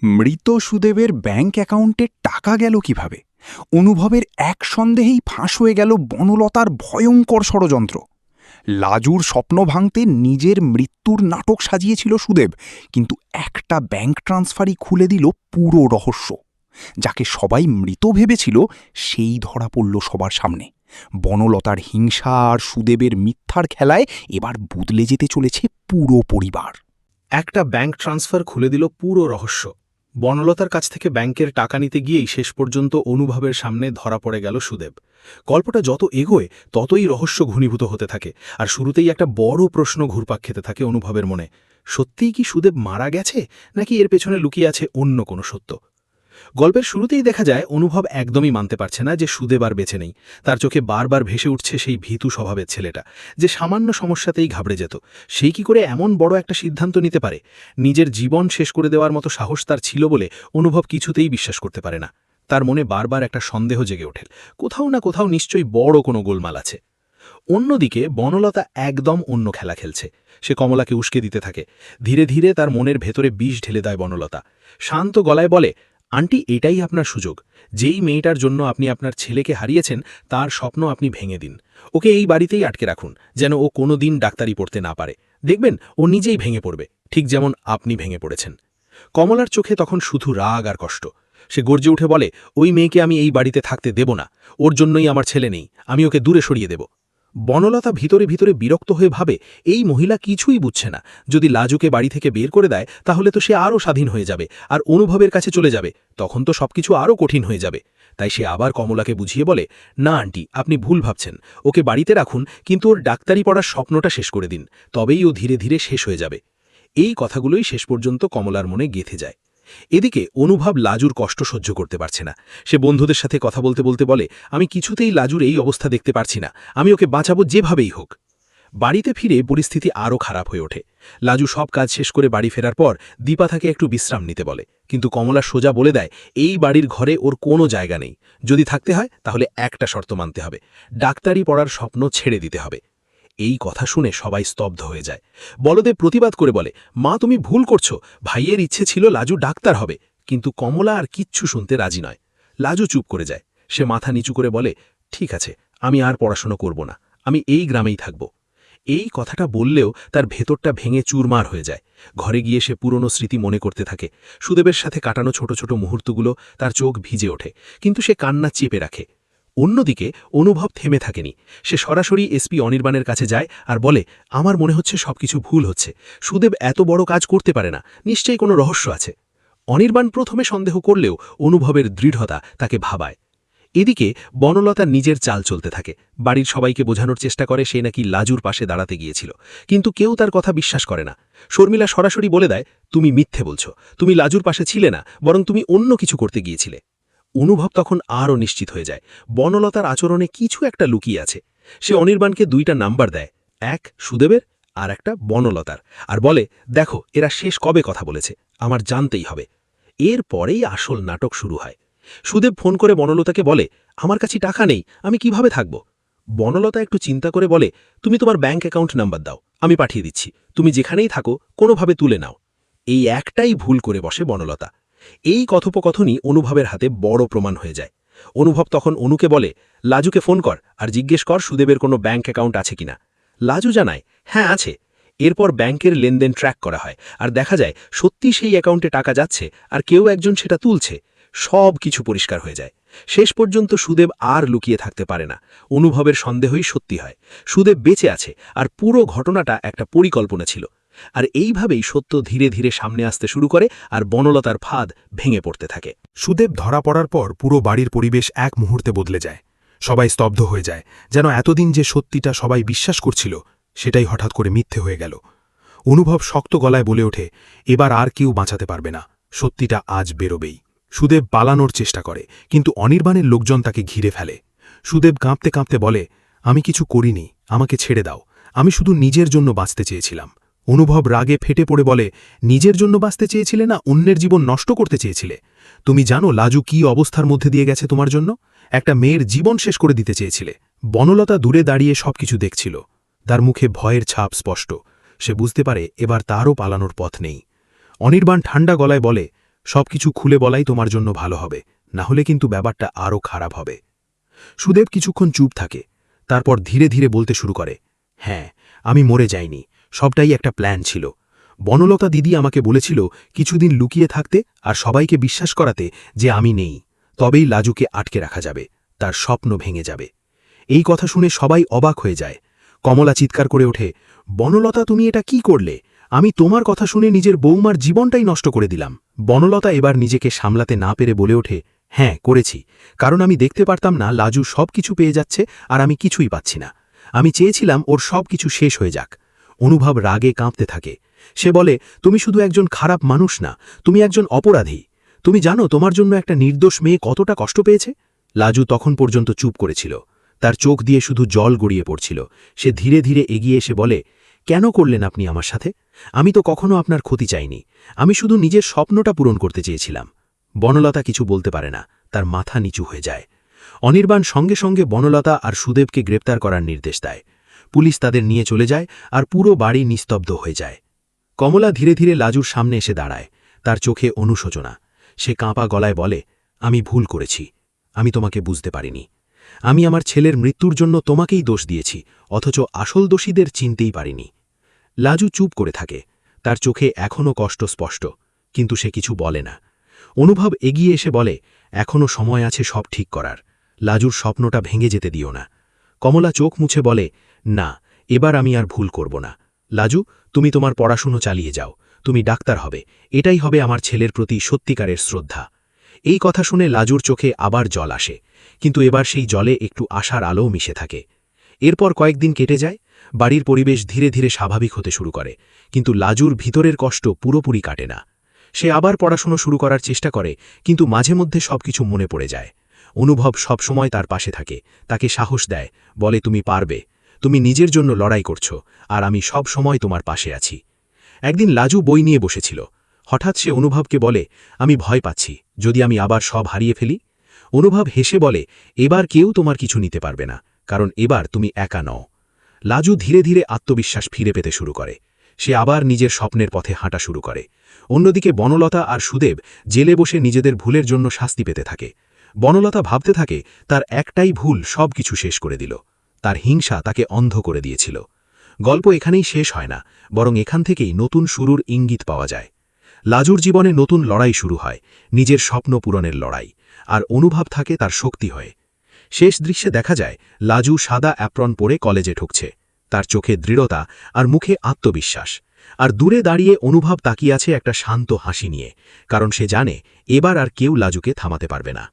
মৃত সুদেবের ব্যাংক অ্যাকাউন্টে টাকা গেল কিভাবে? অনুভবের এক সন্দেহেই ফাঁস হয়ে গেল বনলতার ভয়ঙ্কর ষড়যন্ত্র। লাজুর স্বপ্ন ভাঙতে নিজের মৃত্যুর নাটক সাজিয়েছিল সুদেব, কিন্তু একটা ব্যাংক ট্রান্সফারই খুলে দিল পুরো রহস্য। যাকে সবাই মৃত ভেবেছিল সেই ধরা পড়ল সবার সামনে। বনলতার হিংসা আর সুদেবের মিথ্যার খেলায় এবার বদলে যেতে চলেছে পুরো পরিবার। একটা ব্যাংক ট্রান্সফার খুলে দিল পুরো রহস্য। বনলতার কাছ থেকে ব্যাংকের টাকা নিতে গিয়েই শেষ পর্যন্ত অনুভবের সামনে ধরা পড়ে গেল সুদেব। গল্পটা যত এগোয় ততই রহস্য ঘনীভূত হতে থাকে, আর শুরুতেই একটা বড় প্রশ্ন ঘুরপাক খেতে থাকে অনুভবের মনে। সত্যিই কি সুদেব মারা গেছে, নাকি এর পেছনে লুকিয়ে আছে অন্য কোনো সত্য? গল্পের শুরুতেই দেখা যায় অনুভব একদমই মানতে পারছে না যে সুদেব আর বেঁচে নেই। তার চোখে বারবার ভেসে উঠছে সেই ভীতু স্বভাবের ছেলেটা, যে সামান্য সমস্যাতেই ঘাবড়ে যেত। সেই কি করে এমন বড় একটা সিদ্ধান্ত নিতে পারে? নিজের জীবন শেষ করে দেওয়ার মতো সাহস তার ছিল বলে অনুভব কিছুতেই বিশ্বাস করতে পারে না। তার মনে বারবার একটা সন্দেহ জেগে ওঠে, কোথাও না কোথাও নিশ্চয়ই বড় কোনো গোলমাল আছে। অন্যদিকে বনলতা একদম অন্য খেলা খেলছে। সে কমলাকে উস্কে দিতে থাকে। ধীরে ধীরে তার মনের ভেতরে বিষ ঢেলে দেয় বনলতা। শান্ত গলায় বলে, আন্টি, এটাই আপনার সুযোগ। যেই মেয়েটার জন্য আপনি আপনার ছেলেকে হারিয়েছেন তার স্বপ্ন আপনি ভেঙে দিন। ওকে এই বাড়িতেই আটকে রাখুন, যেন ও কোনো দিন ডাক্তারি পড়তে না পারে। দেখবেন ও নিজেই ভেঙে পড়বে, ঠিক যেমন আপনি ভেঙে পড়েছেন। কমলার চোখে তখন শুধু রাগ আর কষ্ট। সে গর্জে উঠে বলে, ওই মেয়েকে আমি এই বাড়িতে থাকতে দেব না। ওর জন্যই আমার ছেলে নেই, আমি ওকে দূরে সরিয়ে দেব। বনলতা ভিতরে ভিতরে বিরক্ত হয়ে ভাবে, এই মহিলা কিছুই বুঝছে না। যদি লাজুকে বাড়ি থেকে বের করে দেয় তাহলে তো সে আরও স্বাধীন হয়ে যাবে, আর অনুভবের কাছে চলে যাবে। তখন তো সবকিছু আরও কঠিন হয়ে যাবে। তাই সে আবার কমলাকে বুঝিয়ে বলে, না আন্টি, আপনি ভুল ভাবছেন। ওকে বাড়িতে রাখুন, কিন্তু ওর ডাক্তারি পড়ার স্বপ্নটা শেষ করে দিন। তবেই ও ধীরে ধীরে শেষ হয়ে যাবে। এই কথাগুলোই শেষ পর্যন্ত কমলার মনে গেঁথে যায়। এদিকে অনুভব লাজুর কষ্ট সহ্য করতে পারছে না। সে বন্ধুদের সাথে কথা বলতে বলতে বলে, আমি কিছুতেই লাজুর এই অবস্থা দেখতে পারছি না। আমি ওকে বাঁচাবো যেভাবেই হোক। বাড়িতে ফিরে পরিস্থিতি আরও খারাপ হয়ে ওঠে। লাজু সব কাজ শেষ করে বাড়ি ফেরার পর দীপা তাকে একটু বিশ্রাম নিতে বলে, কিন্তু কমলা সোজা বলে দেয়, এই বাড়ির ঘরে ওর কোনো জায়গা নেই। যদি থাকতে হয় তাহলে একটা শর্ত মানতে হবে, ডাক্তারি পড়ার স্বপ্ন ছেড়ে দিতে হবে। এই কথা শুনে সবাই স্তব্ধ হয়ে যায়। বলদেব প্রতিবাদ করে বলে, মা, তুমি ভুল করছো। ভাইয়ের ইচ্ছে ছিল লাজু ডাক্তার হবে। কিন্তু কমলা আর কিচ্ছু শুনতে রাজি নয়। লাজু চুপ করে যায়। সে মাথা নিচু করে বলে, ঠিক আছে, আমি আর পড়াশোনা করব না। আমি এই গ্রামেই থাকব। এই কথাটা বললেও তার ভেতরটা ভেঙে চুরমার হয়ে যায়। ঘরে গিয়ে সে পুরনো স্মৃতি মনে করতে থাকে। সুদেবের সাথে কাটানো ছোট ছোট মুহূর্তগুলো তার চোখ ভিজে ওঠে, কিন্তু সে কান্না চেপে রাখে। অন্যদিকে অনুভব থেমে থাকেনি। সে সরাসরি এসপি অনির্বাণের কাছে যায় আর বলে, আমার মনে হচ্ছে সবকিছু ভুল হচ্ছে। সুদেব এত বড় কাজ করতে পারে না, নিশ্চয়ই কোনো রহস্য আছে। অনির্বাণ প্রথমে সন্দেহ করলেও অনুভবের দৃঢ়তা তাকে ভাবায়। এদিকে বনলতা নিজের চাল চলতে থাকে। বাড়ির সবাইকে বোঝানোর চেষ্টা করে সে নাকি লাজুর পাশে দাঁড়াতে গিয়েছিল, কিন্তু কেউ তার কথা বিশ্বাস করে না। শর্মিলা সরাসরি বলে দেয়, তুমি মিথ্যে বলছো। তুমি লাজুর পাশে ছিলে না, বরং তুমি অন্য কিছু করতে গিয়েছিলে। অনুভব তখন আরও নিশ্চিত হয়ে যায়, বনলতার আচরণে কিছু একটা লুকিয়ে আছে। সে অনির্বাণকে দুইটা নাম্বার দেয়, এক সুদেবের আর একটা বনলতার, আর বলে, দেখো এরা শেষ কবে কথা বলেছে, আমার জানতেই হবে। এর পরেই আসল নাটক শুরু হয়। সুদেব ফোন করে বনলতাকে বলে, আমার কাছে টাকা নেই, আমি কিভাবে থাকব? বনলতা একটু চিন্তা করে বলে, তুমি তোমার ব্যাংক অ্যাকাউন্ট নাম্বার দাও, আমি পাঠিয়ে দিচ্ছি। তুমি যেখানেই থাকো কোনোভাবে তুলে নাও। এই একটাই ভুল করে বসে বনলতা। এই কথোপকথনই অনুভবের হাতে বড় প্রমাণ হয়ে যায়। অনুভব তখন অনুকে বলে, লাজুকে ফোন কর আর জিজ্ঞেস কর সুদেবের কোনো ব্যাংক অ্যাকাউন্ট আছে কিনা। লাজু জানায়, হ্যাঁ আছে। এরপর ব্যাংকের লেনদেন ট্র্যাক করা হয়, আর দেখা যায় সত্যি সেই অ্যাকাউন্টে টাকা যাচ্ছে, আর কেউ একজন সেটা তুলছে। সব কিছু পরিষ্কার হয়ে যায়। শেষ পর্যন্ত সুদেব আর লুকিয়ে থাকতে পারে না। অনুভবের সন্দেহই সত্যি হয়। সুদেব বেঁচে আছে, আর পুরো ঘটনাটা একটা পরিকল্পনা ছিল। আর এইভাবেই সত্য ধীরে ধীরে সামনে আসতে শুরু করে, আর বনলতার ফাঁদ ভেঙে পড়তে থাকে। সুদেব ধরা পড়ার পর পুরো বাড়ির পরিবেশ এক মুহূর্তে বদলে যায়। সবাই স্তব্ধ হয়ে যায়, যেন এতদিন যে সত্যিটা সবাই বিশ্বাস করছিল সেটাই হঠাৎ করে মিথ্যে হয়ে গেল। অনুভব শক্ত গলায় বলে ওঠে, এবার আর কেউ বাঁচাতে পারবে না, সত্যিটা আজ বেরোবেই। সুদেব পালানোর চেষ্টা করে, কিন্তু অনির্বাণের লোকজন তাকে ঘিরে ফেলে। সুদেব কাঁপতে কাঁপতে বলে, আমি কিছু করিনি, আমাকে ছেড়ে দাও। আমি শুধু নিজের জন্য বাঁচতে চেয়েছিলাম। অনুভব রাগে ফেটে পড়ে বলে, নিজের জন্য বাঁচতে চেয়েছিলে না অন্যের জীবন নষ্ট করতে চেয়েছিলে? তুমি জানো লাজু কি অবস্থার মধ্যে দিয়ে গেছে তোমার জন্য? একটা মেয়ের জীবন শেষ করে দিতে চেয়েছিলে। বনলতা দূরে দাঁড়িয়ে সবকিছু দেখছিল। তার মুখে ভয়ের ছাপ স্পষ্ট। সে বুঝতে পারে এবার তারও পালানোর পথ নেই। অনির্বাণ ঠান্ডা গলায় বলে, সবকিছু খুলে বলাই তোমার জন্য ভালো হবে, না হলে কিন্তু ব্যাপারটা আরও খারাপ হবে। সুদেব কিছুক্ষণ চুপ থাকে, তারপর ধীরে ধীরে বলতে শুরু করে, হ্যাঁ, আমি মরে যাইনি, সবটাই একটা প্ল্যান ছিল। বনলতা দিদি আমাকে বলেছিল কিছুদিন লুকিয়ে থাকতে আর সবাইকে বিশ্বাস করাতে যে আমি নেই, তবেই লাজুকে আটকে রাখা যাবে, তার স্বপ্ন ভেঙে যাবে। এই কথা শুনে সবাই অবাক হয়ে যায়। কমলা চিৎকার করে ওঠে, বনলতা, তুমি এটা কি করলে? আমি তোমার কথা শুনে নিজের বৌমার জীবনটাই নষ্ট করে দিলাম। বনলতা এবার নিজেকে সামলাতে না পেরে বলে ওঠে, হ্যাঁ করেছি, কারণ আমি দেখতে পারতাম না লাজু সব কিছু পেয়ে যাচ্ছে আর আমি কিছুই পাচ্ছি না। আমি চেয়েছিলাম ওর সব কিছু শেষ হয়ে যাক। অনুভব রাগে কাঁপতে থাকে। সে বলে, তুমি শুধু একজন খারাপ মানুষ না, তুমি একজন অপরাধী। তুমি জানো তোমার জন্য একটা নির্দোষ মেয়ে কতটা কষ্ট পেয়েছে? লাজু তখন পর্যন্ত চুপ করেছিল, তার চোখ দিয়ে শুধু জল গড়িয়ে পড়ছিল। সে ধীরে ধীরে এগিয়ে এসে বলে, কেন করলেন আপনি আমার সাথে? আমি তো কখনো আপনার ক্ষতি চাইনি, আমি শুধু নিজের স্বপ্নটা পূরণ করতে চেয়েছিলাম। বনলতা কিছু বলতে পারে না, তার মাথা নিচু হয়ে যায়। অনির্বাণ সঙ্গে সঙ্গে বনলতা আর সুদেবকে গ্রেপ্তার করার নির্দেশ দেয়। পুলিশ তাদের নিয়ে চলে যায় আর পুরো বাড়ি নিস্তব্ধ হয়ে যায়। কমলা ধীরে ধীরে লাজুর সামনে এসে দাঁড়ায়, তার চোখে অনুশোচনা। সে কাঁপা গলায় বলে, আমি ভুল করেছি, আমি তোমাকে বুঝতে পারিনি। আমি আমার ছেলের মৃত্যুর জন্য তোমাকেই দোষ দিয়েছি, অথচ আসল দোষীদের চিনতেই পারিনি। লাজু চুপ করে থাকে, তার চোখে এখনও কষ্ট স্পষ্ট, কিন্তু সে কিছু বলে না। অনুভব এগিয়ে এসে বলে, এখনও সময় আছে সব ঠিক করার, লাজুর স্বপ্নটা ভেঙে যেতে দিও না। কমলা চোখ মুছে বলে, না, এবার আমি আর ভুল করব না। লাজু, তুমি তোমার পড়াশুনো চালিয়ে যাও, তুমি ডাক্তার হবে, এটাই হবে আমার ছেলের প্রতি সত্যিকারের শ্রদ্ধা। এই কথা শুনে লাজুর চোখে আবার জল আসে, কিন্তু এবার সেই জলে একটু আশার আলোও মিশে থাকে। এরপর কয়েকদিন কেটে যায়, বাড়ির পরিবেশ ধীরে ধীরে স্বাভাবিক হতে শুরু করে, কিন্তু লাজুর ভিতরের কষ্ট পুরোপুরি কাটে না। সে আবার পড়াশুনো শুরু করার চেষ্টা করে, কিন্তু মাঝে মধ্যে সবকিছু মনে পড়ে যায়। অনুভব সবসময় তার পাশে থাকে, তাকে সাহস দেয়, বলে, তুমি পারবে, তুমি নিজের জন্য লড়াই করছো, আর আমি সব সময় তোমার পাশে আছি। একদিন লাজু বই নিয়ে বসেছিল, হঠাৎ সে অনুভবকে বলে, আমি ভয় পাচ্ছি, যদি আমি আবার সব হারিয়ে ফেলি। অনুভব হেসে বলে, এবার কেউ তোমার কিছু নিতে পারবে না, কারণ এবার তুমি একা নও। লাজু ধীরে ধীরে আত্মবিশ্বাস ফিরে পেতে শুরু করে, সে আবার নিজের স্বপ্নের পথে হাঁটা শুরু করে। অন্যদিকে বনলতা আর সুদেব জেলে বসে নিজেদের ভুলের জন্য শাস্তি পেতে থাকে। বনলতা ভাবতে থাকে, তার একটাই ভুল সব কিছু শেষ করে দিল, তার হিংসা তাকে অন্ধ করে দিয়েছিল। গল্প এখানেই শেষ হয় না, বরং এখান থেকেই নতুন শুরুর ইঙ্গিত পাওয়া যায়। লাজুর জীবনে নতুন লড়াই শুরু হয়, নিজের স্বপ্ন পূরণের লড়াই, আর অনুভব থাকে তার শক্তি হয়ে। শেষ দৃশ্যে দেখা যায় লাজু সাদা অ্যাপ্রন পরে কলেজে ঢুকছে, তার চোখে দৃঢ়তা আর মুখে আত্মবিশ্বাস, আর দূরে দাঁড়িয়ে অনুভব তাকিয়ে আছে একটা শান্ত হাসি নিয়ে, কারণ সে জানে এবার আর কেউ লাজুকে থামাতে পারবে না।